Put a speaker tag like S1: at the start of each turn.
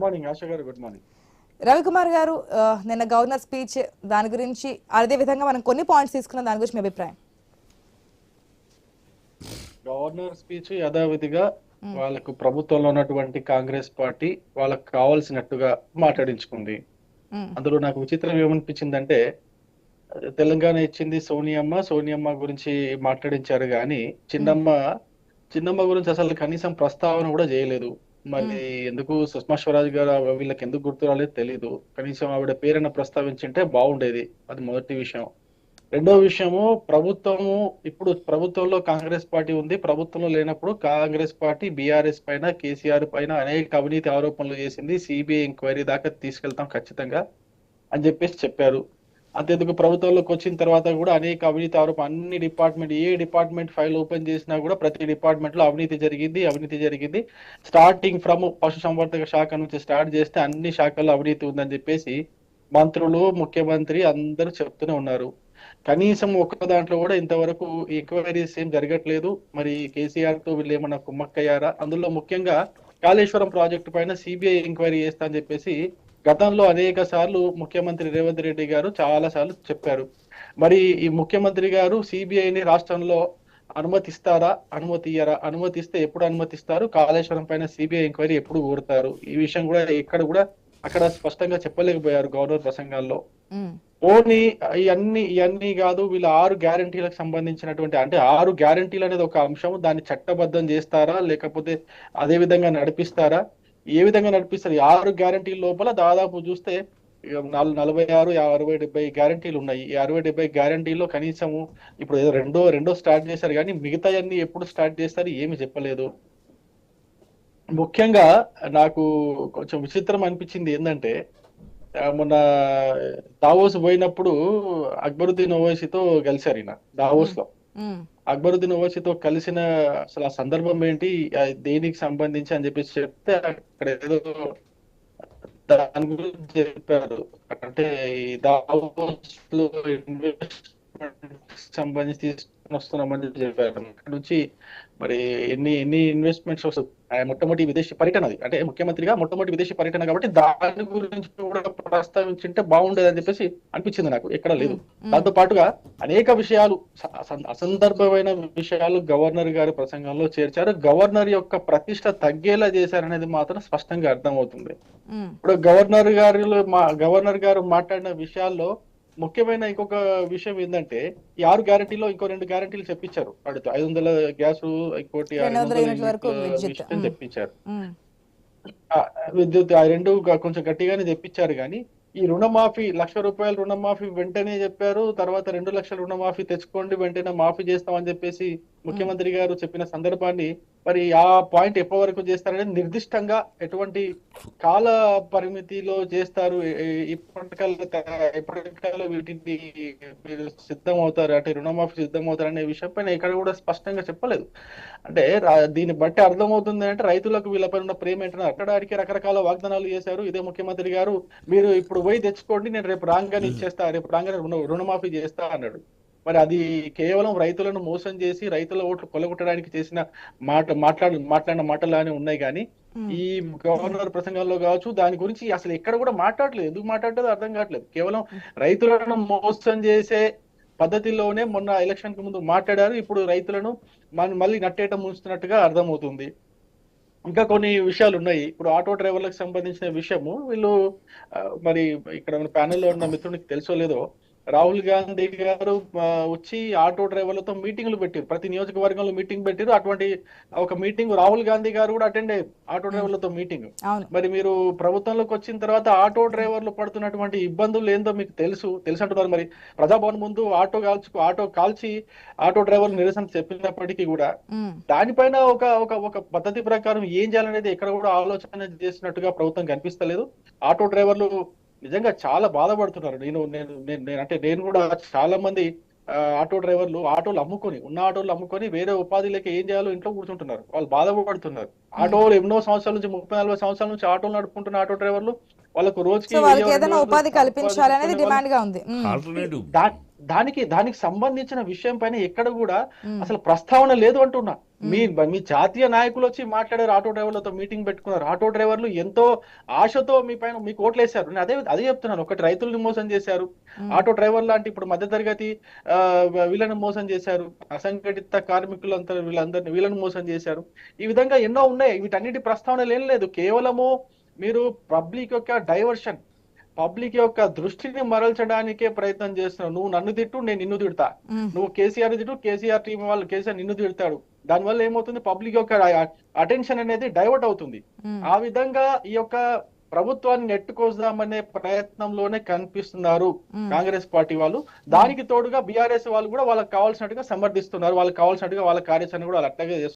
S1: Morning ఆశ గారు, good morning.
S2: Ravikumar గారు, నిన్న గవర్నర్ స్పీచ్ దాని గురించి అదే విధంగా మనం కొన్ని పాయింట్స్ తీసుకున్న దాని గురించి మీ అభిప్రాయం?
S1: గవర్నర్ స్పీచ్ యథావిధిగా వాళ్ళకు ప్రభుత్వంలో ఉన్నటువంటి కాంగ్రెస్ పార్టీ వాళ్ళకు కావాల్సినట్టుగా మాట్లాడించుకుంది. అందులో నాకు విచిత్రం ఏమనిపించిందంటే, తెలంగాణ ఇచ్చింది సోనియమ్మ గురించి మాట్లాడించారు కానీ చిన్నమ్మ గురించి అసలు కనీసం ప్రస్తావన కూడా చేయలేదు. మరి ఎందుకు సుష్మా స్వరాజ్ గారు వీళ్ళకి ఎందుకు గుర్తు రాలేదు తెలీదు. కనీసం ఆవిడ పేరున ప్రస్తావించింటే బాగుండేది. అది మొదటి విషయం. రెండో విషయము, ఇప్పుడు ప్రభుత్వంలో కాంగ్రెస్ పార్టీ ఉంది. ప్రభుత్వంలో లేనప్పుడు కాంగ్రెస్ పార్టీ బీఆర్ఎస్ పైన, కేసీఆర్ పైన అనేక అవినీతి ఆరోపణలు చేసింది. సిబిఐ ఎంక్వైరీ దాకా తీసుకెళ్తాం ఖచ్చితంగా అని చెప్పేసి చెప్పారు. అంతేందుకు ప్రభుత్వంలోకి వచ్చిన తర్వాత కూడా అనేక అవినీతి ఆరోపణ, ఏ డిపార్ట్మెంట్ ఫైల్ ఓపెన్ చేసినా కూడా ప్రతి డిపార్ట్మెంట్ లో అవినీతి జరిగింది. స్టార్టింగ్ ఫ్రమ్ పశు సంవర్ధక శాఖ నుంచి స్టార్ట్ చేస్తే అన్ని శాఖల్లో అవినీతి ఉందని చెప్పేసి మంత్రులు, ముఖ్యమంత్రి అందరూ చెప్తూనే ఉన్నారు. కనీసం ఒక్క దాంట్లో కూడా ఇంతవరకు ఎంక్వైరీస్ ఏం జరగట్లేదు. మరి కేసీఆర్ తో వీళ్ళు ఏమన్నా కుమ్మక్కయ్యారా? అందులో ముఖ్యంగా కాళేశ్వరం ప్రాజెక్టు పైన సిబిఐ ఎంక్వైరీ చేస్తా అని చెప్పేసి గతంలో అనేక సార్లు ముఖ్యమంత్రి రేవంత్ రెడ్డి గారు చాలా సార్లు చెప్పారు. మరి ఈ ముఖ్యమంత్రి గారు సిబిఐని రాష్ట్రంలో అనుమతిస్తారా, అనుమతిస్తే ఎప్పుడు అనుమతిస్తారు? కాళేశ్వరం పైన సిబిఐ ఎంక్వైరీ ఎప్పుడు కోరుతారు? ఈ విషయం కూడా అక్కడ స్పష్టంగా చెప్పలేకపోయారు గవర్నర్ ప్రసంగాల్లో. ఓన్లీ ఇవన్నీ కాదు, వీళ్ళ 6 గ్యారంటీలకు సంబంధించినటువంటి, అంటే 6 గ్యారంటీలు అనేది ఒక అంశం. దాన్ని చట్టబద్ధం చేస్తారా, లేకపోతే అదే విధంగా నడిపిస్తారా? ఏ విధంగా నడిపిస్తారు? 6 గ్యారంటీల లోపల దాదాపు చూస్తే 46, 60, 70 గ్యారంటీలు ఉన్నాయి. ఈ 60, 70 గ్యారంటీల్లో కనీసము ఇప్పుడు ఏదో రెండో స్టార్ట్ చేశారు కానీ మిగతా అన్ని ఎప్పుడు స్టార్ట్ చేస్తారు ఏమి చెప్పలేదు. ముఖ్యంగా నాకు కొంచెం విచిత్రం అనిపించింది ఏంటంటే, మొన్న దావోస్ పోయినప్పుడు అక్బరుద్దీన్ ఓవైసీతో కలిశారు ఈయన దావోస్ లో. అక్బరుద్దీన్ ఓవైసీతో కలిసిన అసలు ఆ సందర్భం ఏంటి, దేనికి సంబంధించి అని చెప్పేసి చెప్తే అక్కడ ఏదో దాని గురించి చెప్పారు. అంటే ఈ దావోస్ లో ఇన్వెస్ట్మెంట్ సంబంధించి తీసుకుని వస్తున్నామని చెప్పారు. అక్కడ నుంచి మరి ఎన్ని ఇన్వెస్ట్మెంట్స్ వస్తుంది. మొట్టమొదటి విదేశీ పర్యటన అది, అంటే ముఖ్యమంత్రిగా మొట్టమొదటి విదేశీ పర్యటన కాబట్టి దాని గురించి కూడా ప్రస్తావించింటే బాగుండేది అని చెప్పేసి అనిపించింది నాకు. ఎక్కడ లేదు. దాంతో పాటుగా అనేక విషయాలు, అసందర్భమైన విషయాలు గవర్నర్ గారి ప్రసంగంలో చేర్చారు. గవర్నర్ యొక్క ప్రతిష్ట తగ్గేలా చేశారనేది మాత్రం స్పష్టంగా అర్థమవుతుంది. ఇప్పుడు గవర్నర్ గారు మాట్లాడిన విషయాల్లో ముఖ్యమైన ఇంకొక విషయం ఏంటంటే, ఈ 6 గ్యారంటీలో ఇంకో 2 గ్యారంటీలు చెప్పించారు. 500 గ్యాస్, ఇంకోటి 600 చెప్పించారు. విద్యుత్, ఆ 2 కొంచెం గట్టిగానే చెప్పించారు. కానీ ఈ రుణమాఫీ, ₹1,00,000 రుణమాఫీ వెంటనే చెప్పారు. తర్వాత 2 లక్షల రుణమాఫీ తెచ్చుకోండి, వెంటనే మాఫీ చేస్తామని చెప్పేసి ముఖ్యమంత్రి గారు చెప్పిన సందర్భాన్ని, మరి ఆ పాయింట్ ఎప్పటి వరకు చేస్తారనేది నిర్దిష్టంగా ఎటువంటి కాల పరిమితిలో చేస్తారు, ఎప్పటికల్లా వీటిని మీరు సిద్ధం అవుతారు, అంటే రుణమాఫీ సిద్ధం అవుతారు అనే విషయం పైన ఇక్కడ కూడా స్పష్టంగా చెప్పలేదు. అంటే దీన్ని బట్టి అర్థమవుతుంది అంటే రైతులకు వీళ్ళపై ఉన్న ప్రేమ ఏంటంటే, అక్కడానికి రకరకాల వాగ్దానాలు చేశారు ఇదే ముఖ్యమంత్రి గారు. మీరు ఇప్పుడు పోయి తెచ్చుకోండి, నేను రేపు రాగానే ఇచ్చేస్తా, రేపు రాగానే రుణమాఫీ చేస్తా అన్నాడు. మరి అది కేవలం రైతులను మోసం చేసి రైతుల ఓట్లు కొలగొట్టడానికి చేసిన మాట్లాడిన మాటలానే ఉన్నాయి. కానీ ఈ గవర్నర్ ప్రసంగంలో కావచ్చు దాని గురించి అసలు ఎక్కడ కూడా మాట్లాడలేదు. ఎందుకు మాట్లాడలేదు అర్థం కావట్లేదు. కేవలం రైతులను మోసం చేసే పద్ధతిలోనే మొన్న ఎలక్షన్ కి ముందు మాట్లాడారు. ఇప్పుడు రైతులను మళ్ళీ నట్టేట ముంచుతున్నట్టుగా అర్థమవుతుంది. ఇంకా కొన్ని విషయాలు ఉన్నాయి. ఇప్పుడు ఆటో డ్రైవర్లకు సంబంధించిన విషయము, వీళ్ళు మరి ఇక్కడ మన ప్యానెల్లో ఉన్న మిత్రునికి తెలుసో లేదో, రాహుల్ గాంధీ గారు వచ్చి ఆటో డ్రైవర్లతో మీటింగ్లు పెట్టారు. ప్రతి నియోజకవర్గంలో మీటింగ్ పెట్టారు. అటువంటి ఒక మీటింగ్ రాహుల్ గాంధీ గారు కూడా అటెండ్ అయ్యారు, ఆటో డ్రైవర్లతో మీటింగ్. మరి మీరు ప్రభుత్వంలోకి వచ్చిన తర్వాత ఆటో డ్రైవర్లు పడుతున్నటువంటి ఇబ్బందులు ఏందో మీకు తెలుసు అంటున్నారు. మరి ప్రజాభవన్ ముందు ఆటో కాల్చి ఆటో డ్రైవర్లు నిరసన చెప్పినప్పటికీ కూడా దానిపైన ఒక పద్ధతి ప్రకారం ఏం చేయాలనేది ఎక్కడ కూడా ఆలోచన చేసినట్టుగా ప్రభుత్వం కనిపిస్తలేదు. ఆటో డ్రైవర్లు నిజంగా చాలా బాధపడుతున్నారు. నేను కూడా చాలా మంది ఆటో డ్రైవర్లు ఆటోలు అమ్ముకొని వేరే ఉపాధి లేక ఏం చేయాలో ఇంట్లో కూర్చుంటున్నారు. వాళ్ళు బాధపడుతున్నారు. ఆటోలు ఎన్నో సంవత్సరాల నుంచి 30-40 సంవత్సరాల నుంచి ఆటోలు నడుపుకుంటున్న ఆటో డ్రైవర్లు వాళ్ళకు రోజుకి
S2: ఉపాధి కల్పించాలనేది డిమాండ్ గా ఉంది.
S1: దానికి సంబంధించిన విషయం పైన ఎక్కడ కూడా అసలు ప్రస్తావన లేదు అంటున్నా. మీ జాతీయ నాయకులు వచ్చి మాట్లాడారు, ఆటో డ్రైవర్లతో మీటింగ్ పెట్టుకున్నారు. ఆటో డ్రైవర్లు ఎంతో ఆశతో మీ పైన మీకు ఓట్లేశారు. నేను అదే చెప్తున్నాను. ఒకటి రైతులను మోసం చేశారు, ఆటో డ్రైవర్ లాంటి ఇప్పుడు మధ్యతరగతి వీళ్ళని మోసం చేశారు, అసంఘటిత కార్మికులంతా వీళ్ళని మోసం చేశారు. ఈ విధంగా ఎన్నో ఉన్నాయి. వీటన్నిటి ప్రస్తావనలు ఏం లేదు. కేవలము మీరు పబ్లిక్ యొక్క డైవర్షన్, పబ్లిక్ యొక్క దృష్టిని మరల్చడానికే ప్రయత్నం చేస్తున్నావు. నువ్వు నన్ను తిట్టు, నేను నిన్ను తిడతా. నువ్వు కేసీఆర్ తిట్టు, కేసీఆర్ టీం వాళ్ళు కేసీఆర్ నిన్ను తిడతాడు. దానివల్ల ఏమవుతుంది, పబ్లిక్ యొక్క అటెన్షన్ అనేది డైవర్ట్ అవుతుంది. ఆ విధంగా ఈ యొక్క ప్రభుత్వాన్ని నెట్టుకొస్తామనే ప్రయత్నంలోనే కనిపిస్తున్నారు కాంగ్రెస్ పార్టీ వాళ్ళు. దానికి తోడుగా బీఆర్ఎస్ వాళ్ళు కూడా వాళ్ళకి కావాల్సినట్టుగా సమర్థిస్తున్నారు. వాళ్ళకి కావాల్సినట్టుగా వాళ్ళ కార్యాచరణ కూడా వాళ్ళు అట్లాగే చేస్తున్నారు.